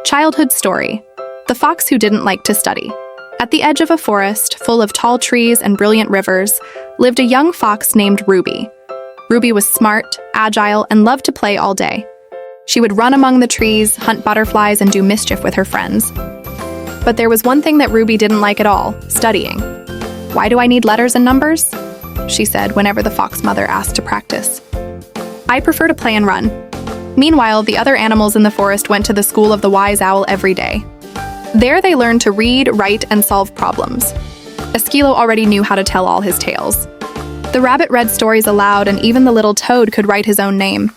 Childhood story: The Fox Who Didn't Like to Study. At the edge of a forest full of tall trees and brilliant rivers lived a young fox named Ruby. Ruby was smart, agile, and loved to play all day. She would run among the trees, hunt butterflies, and do mischief with her friends. But there was one thing that Ruby didn't like at all: studying. "Why do I need letters and numbers?" she said whenever the fox mother asked to practice. "I prefer to play and run." Meanwhile, the other animals in the forest went to the school of the wise owl every day. There they learned to read, write, and solve problems. Esquilo already knew how to tell all his tales. The rabbit read stories aloud, and even the little toad could write his own name.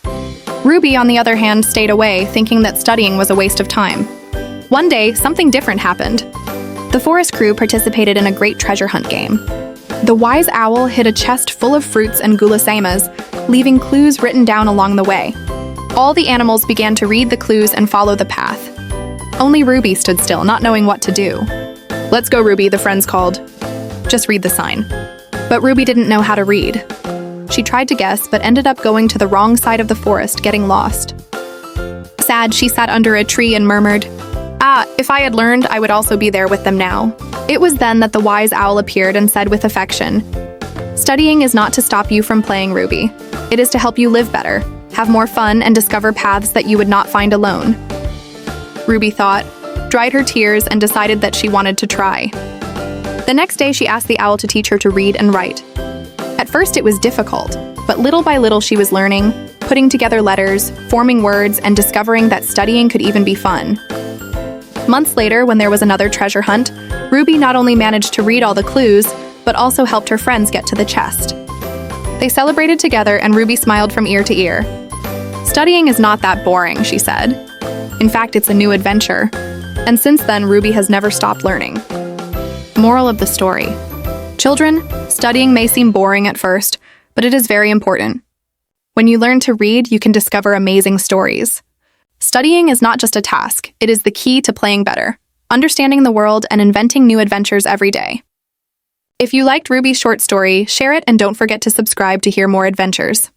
Ruby, on the other hand, stayed away, thinking that studying was a waste of time. One day, something different happened. The forest crew participated in a great treasure hunt game. The wise owl hid a chest full of fruits and gulasamas, leaving clues written down along the way. All the animals began to read the clues and follow the path. Only Ruby stood still, not knowing what to do. "Let's go, Ruby," the friends called. "Just read the sign." But Ruby didn't know how to read. She tried to guess, but ended up going to the wrong side of the forest, getting lost. Sad, she sat under a tree and murmured, "If I had learned, I would also be there with them now." It was then that the wise owl appeared and said with affection, "Studying is not to stop you from playing, Ruby. It is to help you live better, have more fun, and discover paths that you would not find alone." Ruby thought, dried her tears, and decided that she wanted to try. The next day, she asked the owl to teach her to read and write. At first, it was difficult, but little by little she was learning, putting together letters, forming words, and discovering that studying could even be fun. Months later, when there was another treasure hunt, Ruby not only managed to read all the clues, but also helped her friends get to the chest. They celebrated together, and Ruby smiled from ear to ear. "Studying is not that boring," she said. "In fact, it's a new adventure." And since then, Ruby has never stopped learning. Moral of the story: Children, studying may seem boring at first, but it is very important. When you learn to read, you can discover amazing stories. Studying is not just a task, it is the key to playing better, understanding the world, and inventing new adventures every day. If you liked Ruby's short story, share it and don't forget to subscribe to hear more adventures.